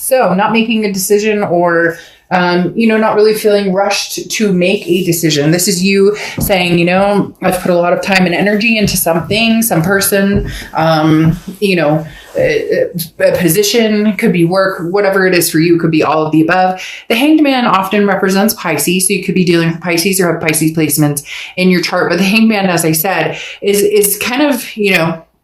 So not making a decision or, not really feeling rushed to make a decision. This is you saying, I've put a lot of time and energy into something, some person, a position, could be work, whatever it is for you, could be all of the above. The Hanged Man often represents Pisces, so you could be dealing with Pisces or have Pisces placements in your chart. But the Hanged Man, as I said, is kind of,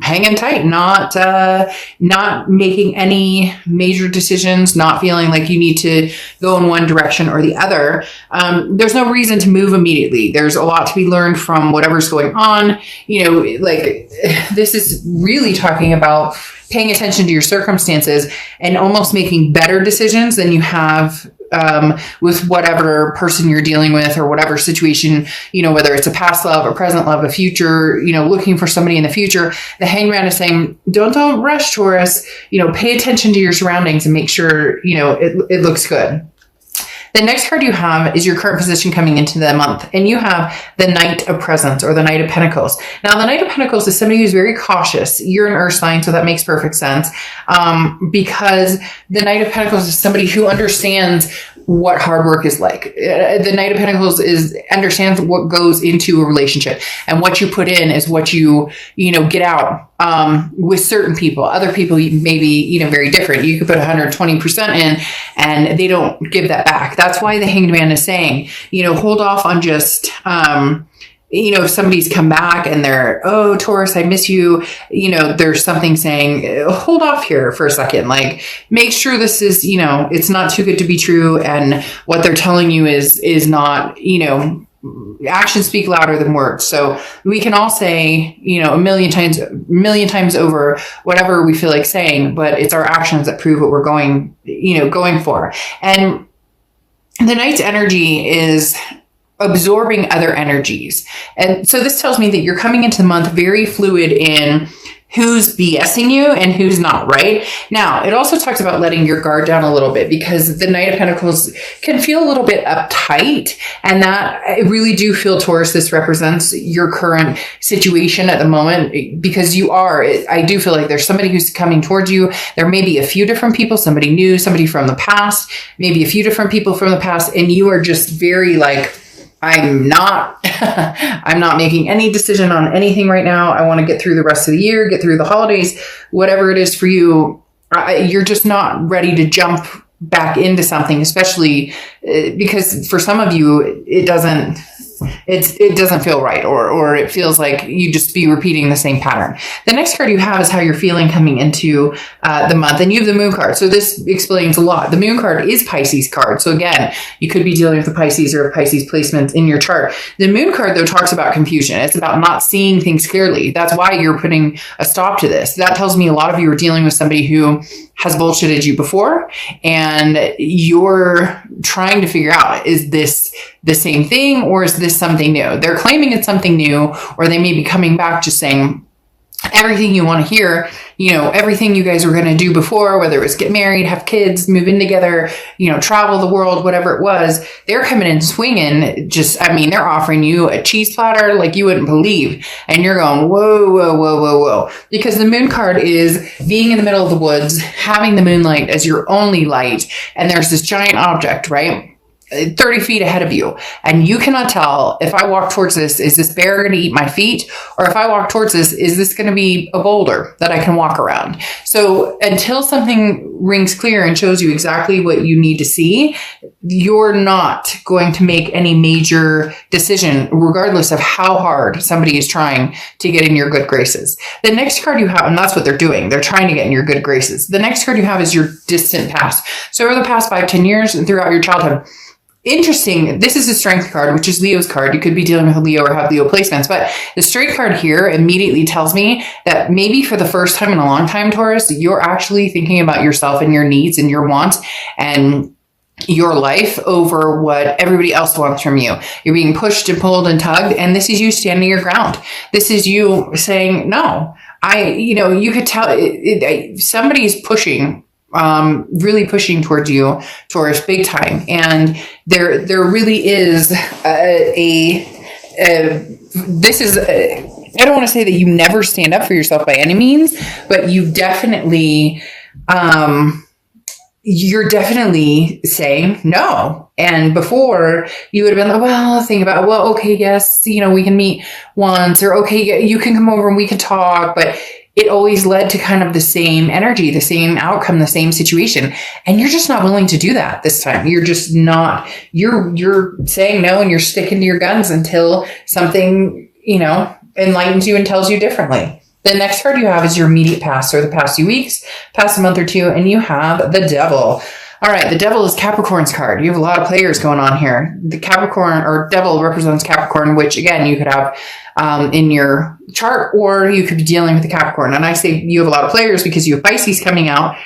hanging tight, not making any major decisions, not feeling like you need to go in one direction or the other. There's no reason to move immediately. There's a lot to be learned from whatever's going on. This is really talking about paying attention to your circumstances and almost making better decisions than you have with whatever person you're dealing with or whatever situation, whether it's a past love, a present love, a future, looking for somebody in the future. The Hanged Man is saying, don't rush, Taurus, pay attention to your surroundings and make sure, it looks good. The next card you have is your current position coming into the month, and you have the Knight of Presents or the Knight of Pentacles. Now, the Knight of Pentacles is somebody who's very cautious. You're an Earth sign, so that makes perfect sense, because the Knight of Pentacles is somebody who understands what hard work is like. The Knight of Pentacles understands what goes into a relationship, and what you put in is what you get out. With certain people, other people may be, very different. You could put 120% in and they don't give that back. That's why the Hanged Man is saying, hold off on just, if somebody's come back and they're, oh, Taurus, I miss you. There's something saying, hold off here for a second. Like, make sure this is, it's not too good to be true. And what they're telling you is not, actions speak louder than words. So we can all say, a million times over whatever we feel like saying, but it's our actions that prove what we're going for. And the Knight's energy is absorbing other energies. And so this tells me that you're coming into the month very fluid in who's BSing you and who's not, right? Now, it also talks about letting your guard down a little bit, because the Knight of Pentacles can feel a little bit uptight, and that I really do feel, Taurus, this represents your current situation at the moment, because I do feel like there's somebody who's coming towards you. There may be a few different people, somebody new, somebody from the past, maybe a few different people from the past, and you are just very like, I'm not making any decision on anything right now. I want to get through the rest of the year, get through the holidays, whatever it is for you. You're just not ready to jump back into something, especially because for some of you, it doesn't feel right, or it feels like you just be repeating the same pattern. The next card you have is how you're feeling coming into the month, and you have the Moon card. So this explains a lot. The Moon card is Pisces card. So again, you could be dealing with a Pisces or a Pisces placement in your chart. The Moon card, though, talks about confusion. It's about not seeing things clearly. That's why you're putting a stop to this. That tells me a lot of you are dealing with somebody who has bullshitted you before, and you're trying to figure out, is this the same thing or is this something new? They're claiming it's something new, or they may be coming back just saying everything you want to hear, everything you guys were going to do before, whether it was get married, have kids, move in together, travel the world, whatever it was, they're coming in swinging. They're offering you a cheese platter like you wouldn't believe. And you're going, whoa, whoa, whoa, whoa, whoa. Because the Moon card is being in the middle of the woods, having the moonlight as your only light. And there's this giant object, right? 30 feet ahead of you. And you cannot tell, if I walk towards this, is this bear going to eat my feet? Or if I walk towards this, is this going to be a boulder that I can walk around? So until something rings clear and shows you exactly what you need to see, you're not going to make any major decision, regardless of how hard somebody is trying to get in your good graces. The next card you have, and that's what they're doing, they're trying to get in your good graces. The next card you have is your distant past. So over the past 5-10 years and throughout your childhood, interesting. This is a Strength card, which is Leo's card. You could be dealing with a Leo or have Leo placements, but the Strength card here immediately tells me that maybe for the first time in a long time, Taurus, you're actually thinking about yourself and your needs and your wants and your life over what everybody else wants from you. You're being pushed and pulled and tugged, and this is you standing your ground. This is you saying, no, you could tell somebody's pushing, really pushing towards you, Taurus, big time. And there really is I don't want to say that you never stand up for yourself by any means, but you definitely, you're definitely saying no. And before, you would have been like, well, think about it. Well, okay, yes, we can meet once, or okay, you can come over and we can talk. But it always led to kind of the same energy, the same outcome, the same situation. And you're just not willing to do that this time. You're just not, you're saying no, and you're sticking to your guns until something, enlightens you and tells you differently. The next card you have is your immediate past, or the past few weeks, past month or two, and you have the Devil. All right, the Devil is Capricorn's card. You have a lot of players going on here. The Capricorn, or Devil, represents Capricorn, which again, you could have in your chart, or you could be dealing with the Capricorn. And I say you have a lot of players because you have Pisces coming out,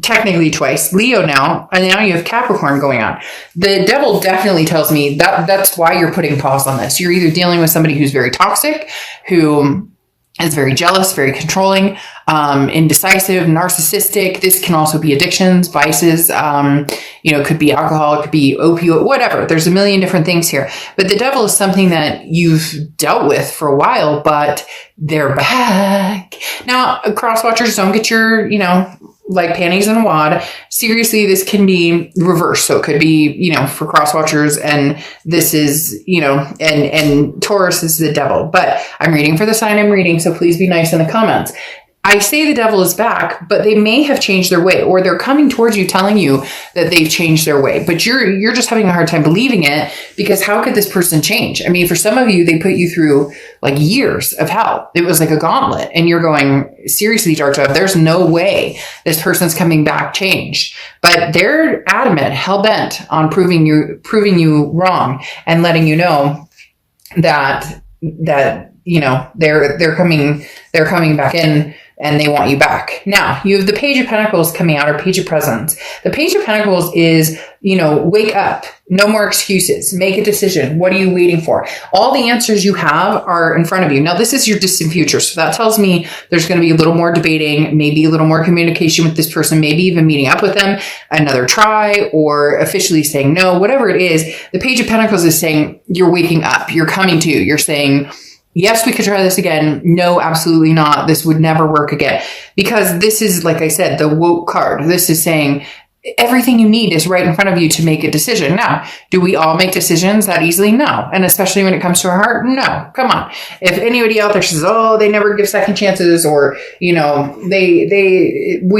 technically twice, Leo now, and now you have Capricorn going on. The Devil definitely tells me that's why you're putting pause on this. You're either dealing with somebody who's very toxic, who is very jealous, very controlling, indecisive, narcissistic. This can also be addictions, vices, it could be alcohol, it could be opioid, whatever. There's a million different things here. But the Devil is something that you've dealt with for a while, but they're back. Now, cross-watchers, don't get your, like panties in a wad. Seriously, this can be reversed. So it could be, for cross-watchers, and this is, and Taurus is the Devil. But I'm reading for the sign I'm reading, so please be nice in the comments. I say the Devil is back, but they may have changed their way, or they're coming towards you telling you that they've changed their way. But you're just having a hard time believing it, because how could this person change? I mean, for some of you, they put you through like years of hell. It was like a gauntlet, and you're going, seriously, Dark Dove, there's no way this person's coming back changed. But they're adamant, hell-bent on proving you wrong, and letting you know that they're coming back in, and they want you back. Now, you have the Page of Pentacles coming out, or Page of Presents. The Page of Pentacles is, wake up. No more excuses. Make a decision. What are you waiting for? All the answers you have are in front of you. Now, this is your distant future. So that tells me there's going to be a little more debating, maybe a little more communication with this person, maybe even meeting up with them, another try, or officially saying no, whatever it is. The Page of Pentacles is saying you're waking up. You're coming to. You're saying, yes, we could try this again. No, absolutely not. This would never work again. Because this is, like I said, the woke card. This is saying everything you need is right in front of you to make a decision. Now, do we all make decisions that easily? No. And especially when it comes to our heart? No. Come on. If anybody out there says, oh, they never give second chances, or, we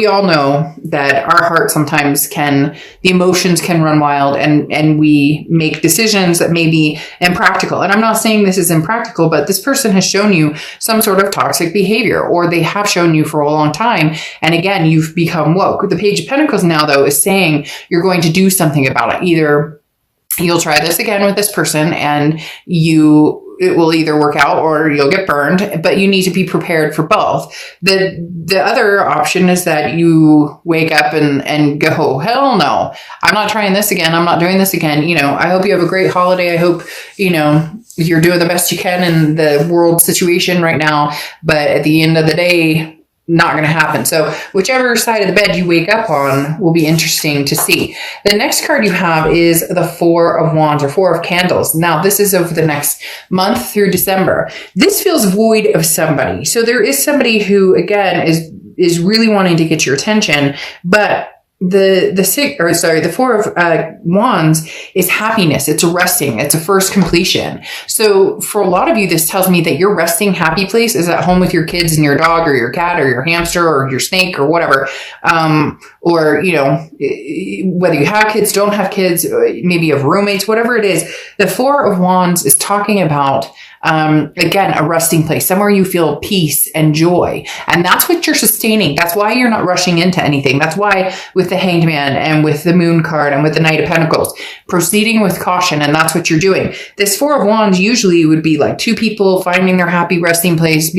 all know that our heart sometimes the emotions can run wild, and we make decisions that may be impractical. And I'm not saying this is impractical, but this person has shown you some sort of toxic behavior, or they have shown you for a long time. And again, you've become woke. The Page of Pentacles now, though, is saying you're going to do something about it. Either you'll try this again with this person, and it will either work out, or you'll get burned, but you need to be prepared for both. The other option is that you wake up and go, hell no, I'm not trying this again. I'm not doing this again. I hope you have a great holiday. I hope, you're doing the best you can in the world situation right now. But at the end of the day, not going to happen. So whichever side of the bed you wake up on will be interesting to see. The next card you have is the Four of Wands, or Four of Candles. Now, this is over the next month through December. This feels void of somebody. So there is somebody who, again, is really wanting to get your attention, but the Four of Wands is happiness. It's resting. It's a first completion. So for a lot of you, this tells me that your resting happy place is at home with your kids and your dog, or your cat, or your hamster, or your snake, or whatever. Or, whether you have kids, don't have kids, maybe you have roommates, whatever it is. The Four of Wands is talking about, again, a resting place, somewhere you feel peace and joy. And that's what you're sustaining. That's why you're not rushing into anything. That's why with the Hanged Man, and with the Moon card, and with the Knight of Pentacles, proceeding with caution. And that's what you're doing. This Four of Wands usually would be like two people finding their happy resting place,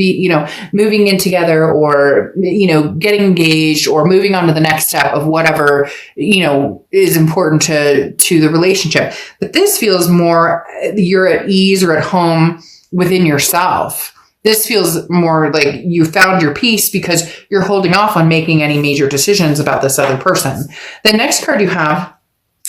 moving in together, or, getting engaged, or moving on to the next step of whatever, is important to the relationship. But this feels more you're at ease or at home within yourself. This feels more like you found your peace because you're holding off on making any major decisions about this other person. The next card you have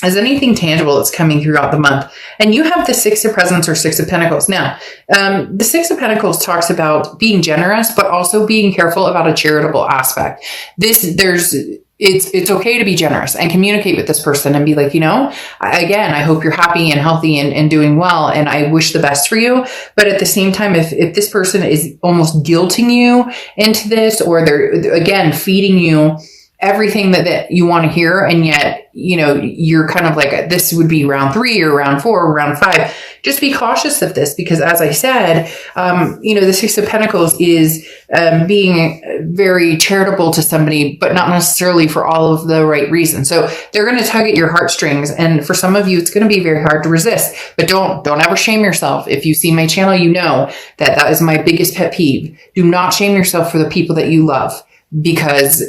is anything tangible that's coming throughout the month. And you have the Six of Presents, or Six of Pentacles. Now, the Six of Pentacles talks about being generous, but also being careful about a charitable aspect. it's okay to be generous and communicate with this person and be like, I hope you're happy and healthy and doing well. And I wish the best for you. But at the same time, if this person is almost guilting you into this, or they're, again, feeding you everything that you want to hear, and yet, you're kind of like, this would be round 3 or round 4 or round 5, just be cautious of this, because as I said, the Six of Pentacles is being very charitable to somebody, but not necessarily for all of the right reasons. So they're going to tug at your heartstrings. And for some of you, it's going to be very hard to resist, but don't ever shame yourself. If you see my channel, you know that is my biggest pet peeve. Do not shame yourself for the people that you love, because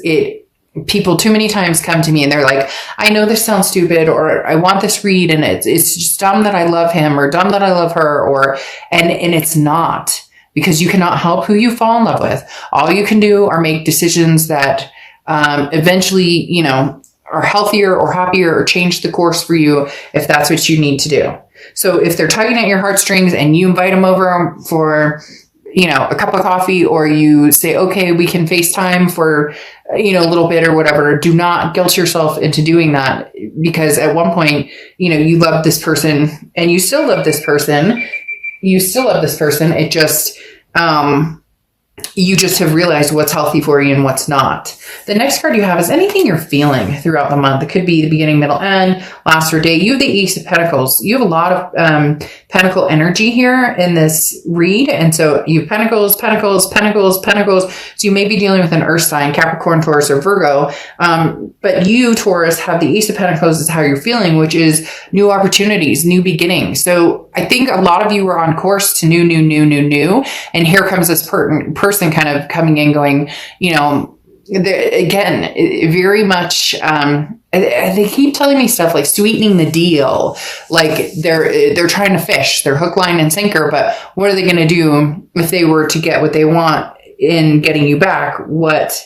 people too many times come to me and they're like, I know this sounds stupid, or I want this read, and it's just dumb that I love him, or dumb that I love her, and it's not, because you cannot help who you fall in love with. All you can do are make decisions that eventually, are healthier or happier, or change the course for you if that's what you need to do. So if they're tugging at your heartstrings and you invite them over for a cup of coffee, or you say, okay, we can FaceTime for, a little bit or whatever, do not guilt yourself into doing that, because at one point, you love this person and you still love this person. It just, you just have realized what's healthy for you and what's not. The next card you have is anything you're feeling throughout the month. It could be the beginning, middle, end, last or day. You have the Ace of Pentacles. You have a lot of Pentacle energy here in this read. And so you have Pentacles, Pentacles, Pentacles, Pentacles. So you may be dealing with an Earth sign, Capricorn, Taurus, or Virgo. But you, Taurus, have the Ace of Pentacles is how you're feeling, which is new opportunities, new beginnings. So I think a lot of you are on course to new. And here comes this person kind of coming in going, again, very much, they keep telling me stuff like sweetening the deal. Like they're trying to fish, they're hook, line, and sinker. But what are they going to do if they were to get what they want in getting you back? What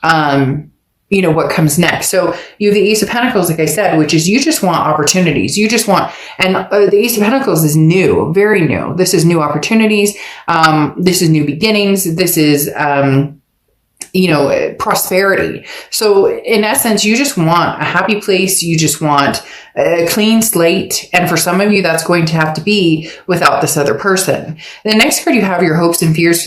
comes next? So you have the Ace of Pentacles, like I said, which is you just want opportunities. You just want, and the Ace of Pentacles is new, very new. This is new opportunities. This is new beginnings. This is, prosperity. So in essence, you just want a happy place. You just want a clean slate. And for some of you, that's going to have to be without this other person. The next card you have your hopes and fears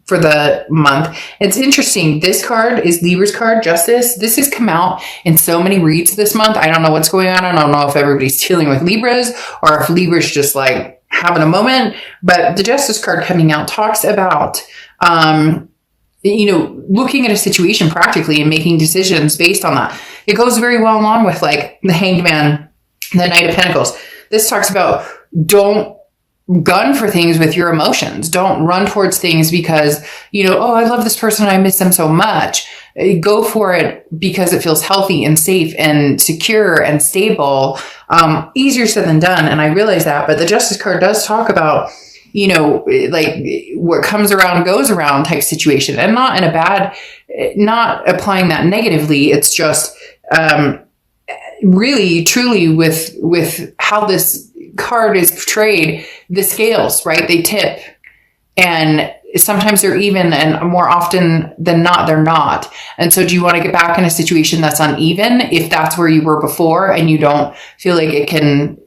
for the month. It's interesting. This card is Libra's card, Justice. This has come out in so many reads this month. I don't know what's going on. I don't know if everybody's dealing with Libras or if Libra's just like having a moment. But the Justice card coming out talks about, looking at a situation practically and making decisions based on that. It goes very well along with like the Hanged Man, the Knight of Pentacles. This talks about don't gun for things with your emotions. Don't run towards things because, I love this person. I miss them so much. Go for it because it feels healthy and safe and secure and stable. Easier said than done. And I realize that, but the Justice card does talk about, like what comes around goes around type situation, and not in a bad, not applying that negatively. It's just, really truly with how this card is portrayed, the scales, right? They tip, and sometimes they're even, and more often than not, they're not. And so do you want to get back in a situation that's uneven if that's where you were before and you don't feel like it can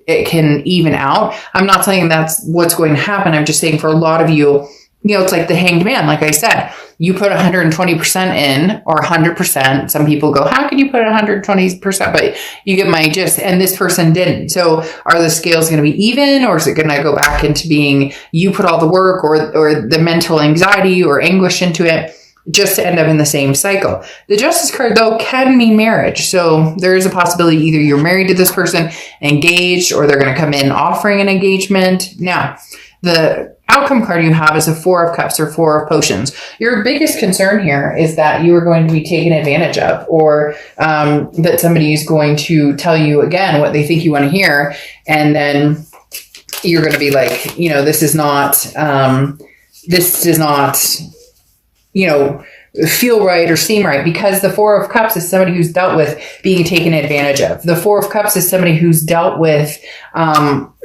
even out? I'm not saying that's what's going to happen. I'm just saying for a lot of you, it's like the Hanged Man. Like I said, you put 120% in, or 100%. Some people go, how can you put 120%? But you get my gist. And this person didn't. So are the scales going to be even, or is it going to go back into being you put all the work or the mental anxiety or anguish into it, just to end up in the same cycle? The Justice card, though, can mean marriage. So there is a possibility either you're married to this person, engaged, or they're going to come in offering an engagement. Now, the outcome card you have is a Four of Cups or Four of Potions. Your biggest concern here is that you are going to be taken advantage of, or that somebody is going to tell you again what they think you want to hear, and then you're going to be like, this does not, feel right or seem right, because the Four of Cups is somebody who's dealt with being taken advantage of. The Four of Cups is somebody who's dealt with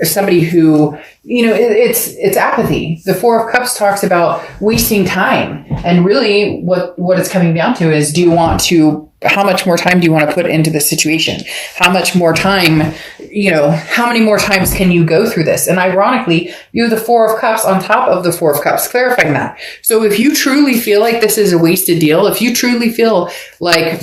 somebody who, it's apathy. The Four of Cups talks about wasting time, and really what it's coming down to is, do you want to how much more time do you want to put into this situation? How much more time, how many more times can you go through this? And ironically, you have the Four of Cups on top of the Four of Cups, clarifying that. So if you truly feel like this is a wasted deal, if you truly feel like,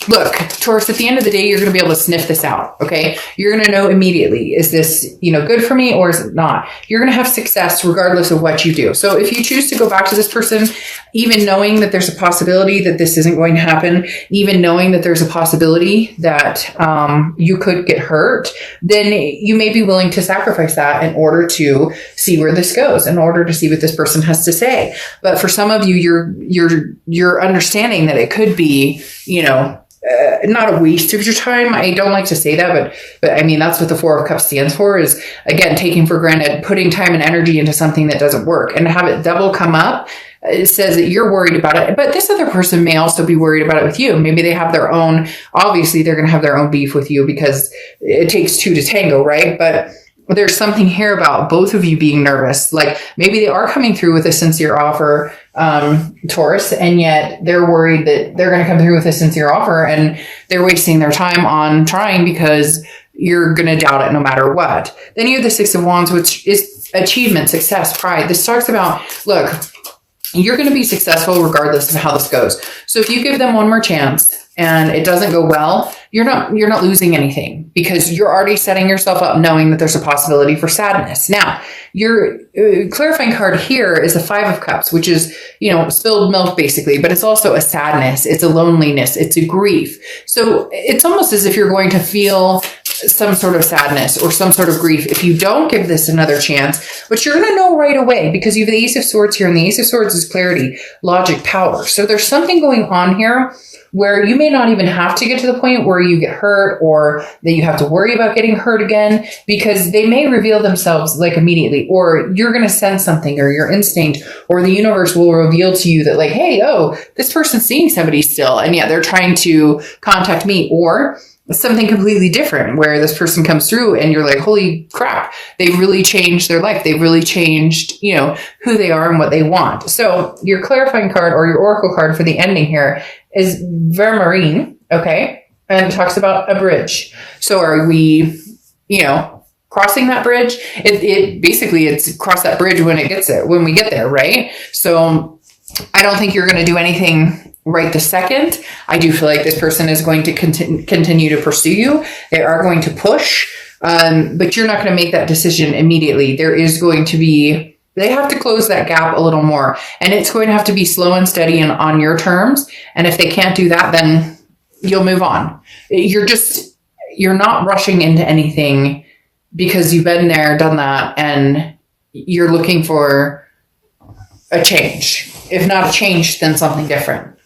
look, Taurus, at the end of the day, you're going to be able to sniff this out. Okay. You're going to know immediately, is this, good for me or is it not? You're going to have success regardless of what you do. So if you choose to go back to this person, even knowing that there's a possibility that this isn't going to happen, even knowing that there's a possibility that you could get hurt, then you may be willing to sacrifice that in order to see where this goes, in order to see what this person has to say. But for some of you, you're understanding that it could be, not a waste of your time. I don't like to say that, but I mean, that's what the Four of Cups stands for, is again, taking for granted, putting time and energy into something that doesn't work, and to have it double come up. It says that you're worried about it, but this other person may also be worried about it with you. Maybe they have their own, obviously they're going to have their own beef with you because it takes two to tango, right? But there's something here about both of you being nervous. Like maybe they are coming through with a sincere offer, Taurus, and yet they're worried that they're going to come through with a sincere offer and they're wasting their time on trying because you're going to doubt it no matter what. Then you have the Six of Wands, which is achievement, success, pride. This talks about, look, you're going to be successful regardless of how this goes. So if you give them one more chance and it doesn't go well, you're not losing anything because you're already setting yourself up knowing that there's a possibility for sadness. Now, your clarifying card here is the Five of Cups, which is, spilled milk basically, but it's also a sadness. It's a loneliness. It's a grief. So it's almost as if you're going to feel some sort of sadness or some sort of grief if you don't give this another chance, but you're going to know right away because you have the Ace of Swords here, and the Ace of Swords is clarity, logic, power. So there's something going on here where you may not even have to get to the point where you get hurt or that you have to worry about getting hurt again, because they may reveal themselves like immediately, or you're going to sense something, or your instinct or the universe will reveal to you that like, hey, this person's seeing somebody still, and yet they're trying to contact me, or something completely different where this person comes through and you're like, holy crap, they really changed their life. They've really changed, who they are and what they want. So your clarifying card or your oracle card for the ending here is Vermarine. Okay. And it talks about a bridge. So are we, crossing that bridge? It basically it's cross that bridge when we get there. Right. So I don't think you're going to do anything right this second. I do feel like this person is going to continue to pursue you. They are going to push, but you're not going to make that decision immediately. There is going to be, they have to close that gap a little more, and it's going to have to be slow and steady and on your terms. And if they can't do that, then you'll move on. You're not rushing into anything because you've been there, done that, and you're looking for a change. If not a change, then something different.